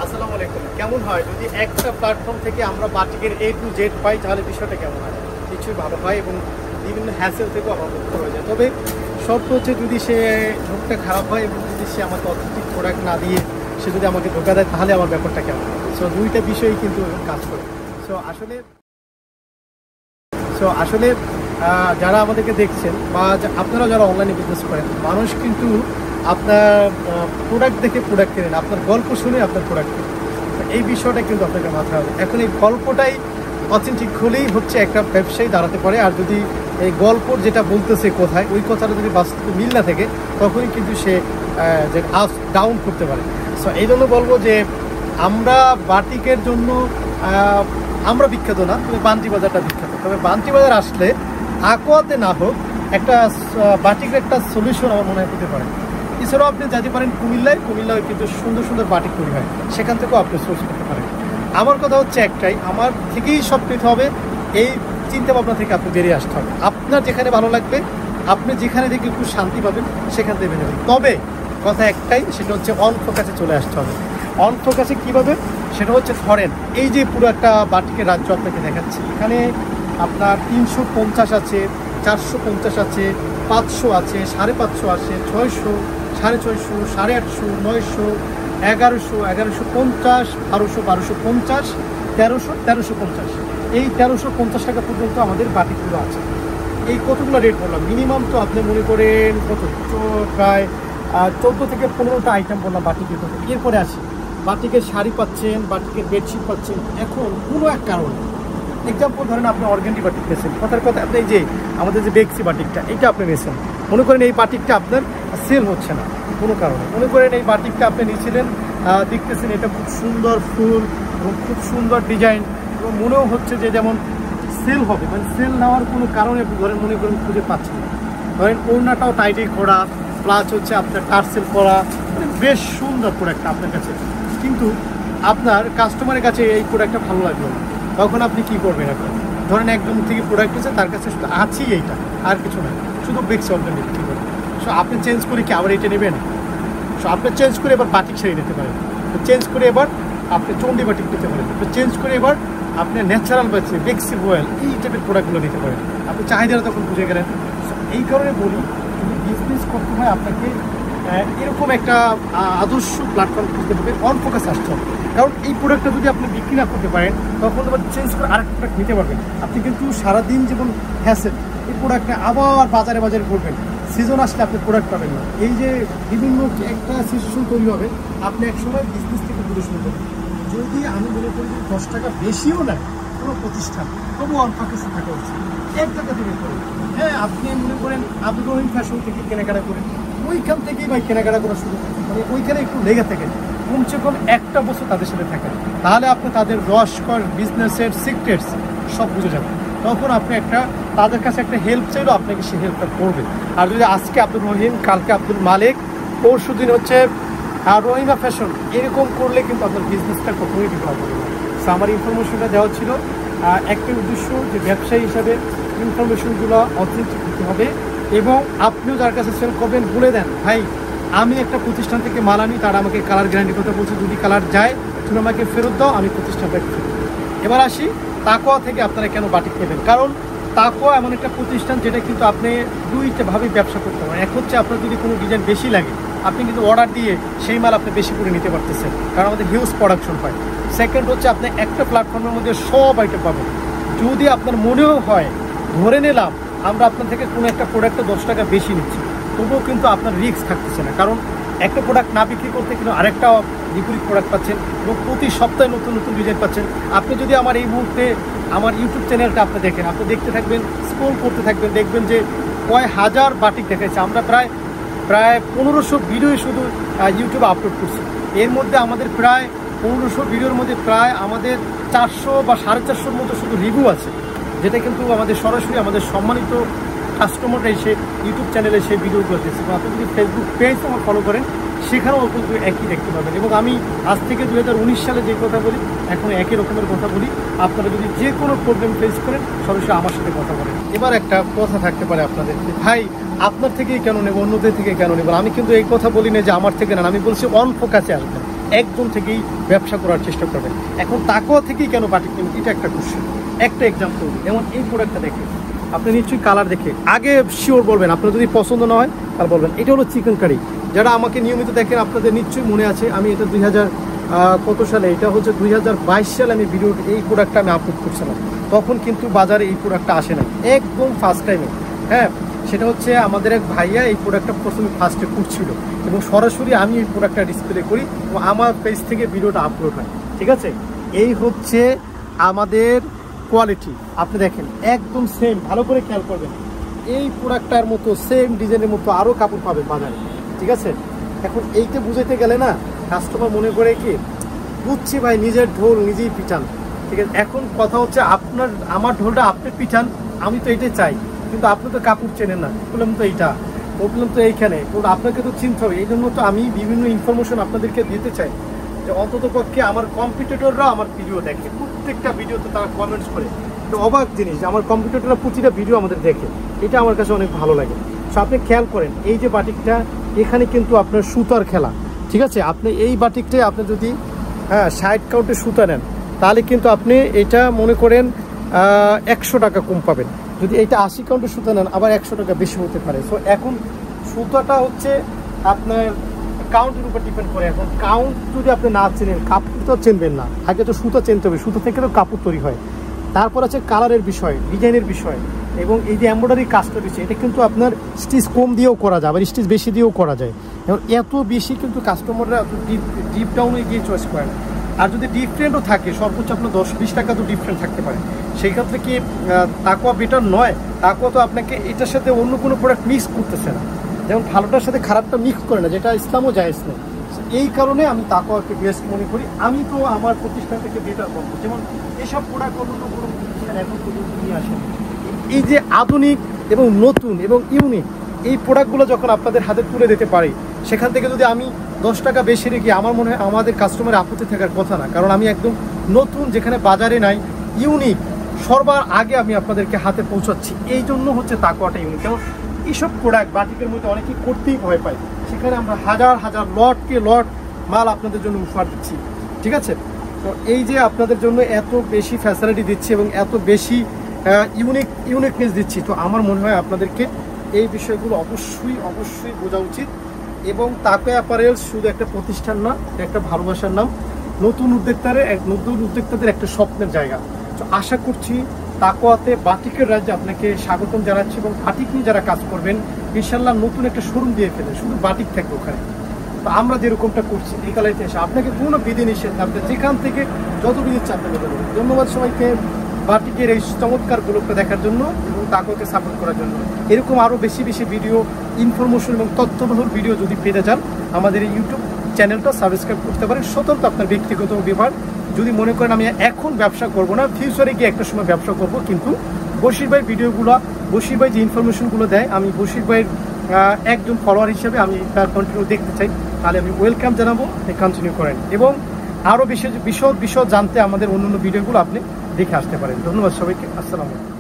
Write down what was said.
আসসালামু আলাইকুম। কেমন হয় যদি একটা প্ল্যাটফর্ম থেকে আমরা বাটিকের A to Z পাই, তাহলে বিষয়টা কেমন হয়? কিছুই ভালো হয় এবং বিভিন্ন হ্যাসেল থেকেও আমরা মুক্ত হয়ে যায়। তবে শর্ত হচ্ছে যদি সে ঝোঁকটা খারাপ হয় এবং যদি সে আমাকে অথেন্টিক প্রোডাক্ট না দিয়ে সে যদি আমাকে ধোকা দেয়, তাহলে আমার ব্যাপারটা কেমন হয়? সো দুইটা বিষয়ই কিন্তু কাজ করে। সো আসলে যারা আমাদেরকে দেখছেন বা আপনারা যারা অনলাইনে বিজনেস করেন, মানুষ কিন্তু আপনার প্রোডাক্ট দেখে প্রোডাক্ট কেনেন, আপনার গল্প শুনে আপনার প্রোডাক্ট কেনেন। এই বিষয়টা কিন্তু আপনাকে মাথায় হবে। এখন এই গল্পটাই অথেন্টিক হলেই হচ্ছে একটা ব্যবসায়ী দাঁড়াতে পারে। আর যদি এই গল্পর যেটা বলতেছে কোথায়, ওই কথাটা যদি বাস্তবে মিল না থাকে, তখনই কিন্তু সে যে আপ ডাউন করতে পারে। সো এই জন্য বলবো যে আমরা বাটিকের জন্য আমরা বিখ্যাত না, তবে বান্টি বাজারটা বিখ্যাত। তবে বান্টি বাজার আসলে আকোয়াতে না হোক, একটা বাটিকের একটা সলিউশন আমার মনে হয় হতে পারে। এছাড়াও আপনি যেতে পারেন কুমিল্লায় কিন্তু সুন্দর সুন্দর বাটিক তৈরি হয়, সেখান থেকেও আপনি সোর্স করতে পারেন। আমার কথা হচ্ছে একটাই, আমার থেকেই সব পেতে হবে, এই চিন্তা ভাবনা থেকে আপনি বেরিয়ে আসতে হবে। আপনার যেখানে ভালো লাগবে, আপনি যেখানে দেখে একটু শান্তি পাবেন, সেখান থেকে বেরিয়ে যাবেন। তবে কথা একটাই, সেটা হচ্ছে অন ফোকাসে চলে আসতে হবে। অন ফোকাসে কীভাবে? সেটা হচ্ছে ধরেন এই যে পুরো একটা বাটিকের রাজ্য আপনাকে দেখাচ্ছি, এখানে আপনার 350 আছে, 450 আছে, 500 আছে, 550 আছে, 600, 650, 850, 900, 1100, 1150, 1200, 1250, 1300, 1350। এই 1350 টাকা পর্যন্ত আমাদের বাটিকগুলো আছে। এই কতগুলো রেট বললাম, মিনিমাম তো আপনি মনে করেন কত, প্রায় 14 থেকে 15টা আইটেম বললাম বাটিকের কথা। এরপরে আসি, বাটিকের শাড়ি পাচ্ছেন, বাটিকের বেডশিট পাচ্ছেন। এখন কোনো এক কারণে, এক্সাম্পল ধরেন আপনি অর্গানডি বাটিক পেয়েছেন, কথার কথা আপনি এই যে আমাদের যে বেক্সি বাটিকটা, এটা আপনি নিয়েছেন, মনে করেন এই বাটিকটা আপনার সেল হচ্ছে না কোনো কারণে। মনে করেন এই বাটিকটা আপনি নিয়েছিলেন, দেখতেছেন এটা খুব সুন্দর ফুল এবং খুব সুন্দর ডিজাইন, এবং মনেও হচ্ছে যে যেমন সেল হবে, মানে সেল নেওয়ার কোনো কারণে ধরেন মনে করেন খুঁজে পাচ্ছেন না। ধরেন ওড়নাটাও টাইটে করা, প্লাস হচ্ছে আপনার টার্সেল করা, মানে বেশ সুন্দর প্রোডাক্টটা আপনার কাছে, কিন্তু আপনার কাস্টমারের কাছে এই প্রোডাক্টটা ভালো লাগলো না। তখন আপনি কী করবেন? এখন ধরেন একজন থেকে প্রোডাক্ট হচ্ছে, তার কাছে শুধু আছেই এইটা, আর কিছু না, শুধু বেক্সি অল্টারনেটিভ কী করবেন? সো আপনি চেঞ্জ করে কি আবার এটা নেবেন? সো আপনি চেঞ্জ করে এবার বাটিক শাড়ি নিতে পারেন, চেঞ্জ করে এবার আপনি চণ্ডী বাটিক নিতে পারেন, চেঞ্জ করে এবার আপনি ন্যাচারাল বাচ্চা বেক্সি রয়্যাল এই টাইপের প্রোডাক্টগুলো নিতে পারেন। আপনি চাহিদাটা তখন বুঝে গেলেন। এই কারণে বলি, যদি বিজনেস করতে হয় আপনাকে এরকম একটা আদর্শ প্ল্যাটফর্ম খুঁজতে হবে, অন ফোকাস আসতে হবে। কারণ এই প্রোডাক্টটা যদি আপনি বিক্রি না করতে পারেন, তখন আবার চেঞ্জ করে আরেকটা প্রোডাক্ট নিতে পারবেন। আপনি কিন্তু সারাদিন যেমন হ্যাসেল, এই প্রোডাক্টটা আবার বাজারে করবেন, সিজন আসলে আপনি প্রোডাক্ট পাবেন না। এই যে বিভিন্ন একটা সিচুয়েশন তৈরি হবে, আপনি একসময় বিজনেস থেকে দূরে সরে যাবেন। যদি আমি মনে করি 10 টাকা বেশিও নেয় কোনো প্রতিষ্ঠান, তবু অন ফোকাসে থাকা উচিত। 1 টাকা দিলে করে, হ্যাঁ আপনি মনে করেন আপনি ওই ফ্যাশন থেকে কেনাকাটা করেন, ওইখান থেকেই ভাই কেনাকাটা করা শুরু করতে, মানে ওইখানে একটু লেগে থাকেন, কমসে কম 1টা বছর তাদের সাথে থাকেন, তাহলে আপনি তাদের রসকর বিজনেসের সিক্রেটস সব বুঝে যাবেন। তখন আপনি তাদের কাছে একটা হেল্প চাইলেও আপনাকে সে হেল্পটা করবে। আর যদি আজকে আব্দুল রহিম, কালকে আব্দুল মালিক, পরশু দিন হচ্ছে রহিমা ফ্যাশন, এরকম করলে কিন্তু আপনার বিজনেসটা কখনোই বিফল হবে না। সো আমার ইনফরমেশনটা দেওয়া ছিল, একটা উদ্দেশ্য যে ব্যবসায়ী হিসাবে ইনফরমেশনগুলো অথেন্টিক হতে হবে, এবং আপনিও যার কাছে সেল করবেন বলে দেন, ভাই আমি একটা প্রতিষ্ঠান থেকে মাল আনি, তারা আমাকে কালার গ্যারান্টি কথা বলছে, যদি কালার যায় তুমি আমাকে ফেরত দাও, আমি প্রতিষ্ঠানটাকে ফেরত। এবার আসি তাকওয়া থেকে আপনারা কেন বাটিক নেবেন। কারণ তাকওয়া এমন একটা প্রতিষ্ঠান যেটা কিন্তু আপনি দুইটাভাবে ব্যবসা করতে পারেন। এক হচ্ছে আপনার যদি কোনো ডিজাইন বেশি লাগে, আপনি কিন্তু অর্ডার দিয়ে সেই মাল আপনি বেশি করে নিতে পারতেছেন, কারণ আমাদের হিউজ প্রোডাকশন পায়। সেকেন্ড হচ্ছে আপনি একটা প্ল্যাটফর্মের মধ্যে সব আইটেম পাবেন। যদি আপনার মনেও হয়, ধরে নিলাম আমরা আপনার থেকে কোনো একটা প্রোডাক্টে 10 টাকা বেশি নিচ্ছি, তবুও কিন্তু আপনার রিস্ক থাকতেছে না, কারণ একটা প্রোডাক্ট না বিক্রি করতে কিন্তু আরেকটা বিপরীত প্রোডাক্ট পাচ্ছেন, এবং প্রতি সপ্তাহে নতুন নতুন ডিজাইন পাচ্ছেন। আপনি যদি আমার এই মুহূর্তে আমার ইউটিউব চ্যানেলটা আপনি দেখেন, আপনি দেখতে থাকবেন, স্ক্রল করতে থাকবেন, দেখবেন যে কয় হাজার বাটিক দেখাচ্ছে। আমরা প্রায় 1500 ভিডিও শুধু ইউটিউবে আপলোড করছি। এর মধ্যে আমাদের প্রায় 1500 ভিডিওর মধ্যে প্রায় আমাদের 400 বা 450 মতো শুধু রিভিউ আছে, যেটা কিন্তু আমাদের সরাসরি আমাদের সম্মানিত কাস্টমাররা এসে ইউটিউব চ্যানেলে সেই ভিডিওগুলো দেখছে। আপনি যদি ফেসবুক পেজ আমার ফলো করেন, সেখানেও কিন্তু একই দেখতে পাবেন। এবং আমি আজ থেকে 2019 সালে যে কথা বলি, এখন একই রকমের কথা বলি। আপনারা যদি যে কোনো প্রবলেম ফেস করেন, সরাসরি আমার সাথে কথা বলেন। এবার একটা কথা থাকতে পারে আপনাদের, ভাই আপনার থেকেই কেন নেব, অন্যদের থেকে কেন নেব? আমি কিন্তু এই কথা বলি না যে আমার থেকে নেন, আমি বলছি অন ফোকাসে আসবেন। একদম থেকেই ব্যবসা করার চেষ্টা করবেন। এখন তাকওয়া থেকেই কেন বাটিক নেবেন, এটা একটা কোশ্চেন। একটা এক্সাম্পল, যেমন এই প্রোডাক্টটা দেখে আপনি নিশ্চয়ই কালার দেখে আগে শিওর বলবেন, আপনার যদি পছন্দ না হয় তাহলে বলবেন। এটা হলো চিকেন কারি। যারা আমাকে নিয়মিত দেখেন আপনাদের নিশ্চয়ই মনে আছে, আমি এটা 2000 কত সালে, এটা হচ্ছে 2022 সালে আমি ভিডিও এই প্রোডাক্টটা আমি আপলোড করছিলাম। তখন কিন্তু বাজারে এই প্রোডাক্টটা আসে না, একদম ফার্স্ট টাইমে। হ্যাঁ, সেটা হচ্ছে আমাদের এক ভাইয়া এই প্রোডাক্টটা প্রথমে ফার্স্টে করছিল এবং সরাসরি আমি এই প্রোডাক্টটা ডিসপ্লে করি এবং আমার পেজ থেকে ভিডিওটা আপলোড হয়। ঠিক আছে, এই হচ্ছে আমাদের কোয়ালিটি। আপনি দেখেন একদম সেম, ভালো করে খেয়াল করবেন। এই প্রোডাক্টটার মতো সেম ডিজাইনের মতো আরও কাপড় পাবেন বাজারে। ঠিক আছে, এখন এইটা বুঝাইতে গেলে না কাস্টমার মনে করে কি, বুঝছি ভাই নিজের ঢোল নিজেই পিটান। ঠিক আছে, এখন কথা হচ্ছে আমার ঢোলটা আপনি পিটান, আমি তো এটাই চাই, কিন্তু আপনি তো কাপড় চেনেন না, বললাম তো এইটা, বললাম তো এইখানে, আপনাকে তো চিনতে হবে। এই জন্য তো আমি বিভিন্ন ইনফরমেশন আপনাদেরকে দিতে চাই, যে অন্তত পক্ষে আমার কম্পিটিটররা আমার ভিডিও দেখে, প্রত্যেকটা ভিডিওতে তারা কমেন্টস করে। তো অবাক জিনিস, আমার কম্পিটিটররা প্রতিটা ভিডিও আমাদের দেখে, এটা আমার কাছে অনেক ভালো লাগে। সো আপনি খেয়াল করেন, এই যে বাটিকটা, এখানে কিন্তু আপনার সুতার খেলা। ঠিক আছে, আপনি এই বাটিকটায় আপনি যদি 60 কাউন্টে সুতা নেন, তাহলে কিন্তু আপনি এটা মনে করেন 100 টাকা কম পাবেন। যদি এইটা 80 কাউন্টে সুতা নেন, আবার 100 টাকা বেশি হতে পারে। সো এখন সুতাটা হচ্ছে আপনার কাউন্টের উপর ডিপেন্ড করে। এখন কাউন্ট যদি আপনি না চেনেন, কাপড় তো চিনবেন না, আগে তো সুতা চিনতে হবে, সুতা থেকে তো কাপড় তৈরি হয়। তারপর আছে কালারের বিষয়, ডিজাইনের বিষয়, এবং এই যে এমব্রয়ডারি কাজটা বিষয়, এটা কিন্তু আপনার স্টিচ কম দিয়েও করা যায়, আবার স্টিচ বেশি দিয়েও করা যায়। এবং এত বেশি কিন্তু কাস্টমাররা ডিপ ডাউনে গিয়ে চয়েস করে না। আর যদি ডিফারেন্টও থাকে, সর্বোচ্চ আপনার 10-20 টাকা তো ডিফারেন্ট থাকতে পারে, সেই ক্ষেত্রে কি তাকওয়া বেটার নয়? তাকওয়া তো আপনাকে এটার সাথে অন্য কোনো প্রোডাক্ট মিক্স করতেছে না, যেমন ভালোটার সাথে খারাপটা মিক্স করে না, যেটা ইসলামও জায়েজ নেই। এই কারণে আমি তাকওয়াকে বেস্ট মনে করি। আমি তো আমার প্রতিষ্ঠান থেকে বেটার বলবো, যেমন এইসব প্রোডাক্ট অন্য কোনো প্রতিষ্ঠান এখন পর্যন্ত নিয়ে আসে। এই যে আধুনিক এবং নতুন এবং ইউনিক এই প্রোডাক্টগুলো যখন আপনাদের হাতে তুলে দিতে পারি, সেখান থেকে যদি আমি 10 টাকা বেশি রেখে, আমার মনে হয় আমাদের কাস্টমারের আপত্তি থাকার কথা না। কারণ আমি একদম নতুন, যেখানে বাজারে নাই, ইউনিক, সবার আগে আমি আপনাদেরকে হাতে পৌঁছাচ্ছি। এই জন্য হচ্ছে তাকওয়াটা ইউনিক। কারণ এইসব প্রোডাক্ট বাটিকের মধ্যে অনেকেই করতেই ভয় পায়, সেখানে আমরা হাজার হাজার লটকে লট মাল আপনাদের জন্য উপহার দিচ্ছি। ঠিক আছে, তো এই যে আপনাদের জন্য এত বেশি ফ্যাসিলিটি দিচ্ছি এবং এত বেশি ইউনিকনেস দিচ্ছি, তো আমার মনে হয় আপনাদেরকে এই বিষয়গুলো অবশ্যই বোঝা উচিত। এবং তাকওয়া অ্যাপারেলস শুধু একটা প্রতিষ্ঠান না, একটা ভালোবাসার নাম, নতুন উদ্যোক্তাদের একটা স্বপ্নের জায়গা। তো আশা করছি তাকওয়াতে বাটিকের রাজ্যে আপনাকে স্বাগতম জানাচ্ছি, এবং বাটিক নিয়ে যারা কাজ করবেন ইনশাল্লাহ নতুন একটা শোরুম দিয়ে ফেলে, শুধু বাটিক থাকবে ওখানে। তো আমরা যেরকমটা করছি এই কালারিতে এসে আপনাকে কোনো বিধি নিষেধ, আপনি যেখান থেকে যত বিধি চাপ দেবেন। ধন্যবাদ সবাইকে বাটিকের এই চমৎকার ব্লগটা দেখার জন্য এবং তাকওয়াকে সাপোর্ট করার জন্য। এরকম আরও বেশি ভিডিও, ইনফরমেশন এবং তথ্যবহুল ভিডিও যদি পেতে চান, আমাদের এই ইউটিউব চ্যানেলটা সাবস্ক্রাইব করতে পারেন। স্বতন্ত্র আপনার ব্যক্তিগত ব্যাপার। যদি মনে করেন আমি এখন ব্যবসা করব না, ফিউচারে গিয়ে একটা সময় ব্যবসা করব, কিন্তু বশির ভাইয়ের ভিডিওগুলো, বশির ভাই যে ইনফরমেশনগুলো দেয়, আমি বশির ভাইয়ের একজন ফলোয়ার হিসেবে আমি তার কন্টিনিউ দেখতে চাই, তাহলে আমি ওয়েলকাম জানাবো, কন্টিনিউ করেন। এবং আরও বিশদ জানতে আমাদের অন্যান্য ভিডিওগুলো আপনি দেখে আসতে পারেন। ধন্যবাদ সবাইকে, আসসালামু আলাইকুম।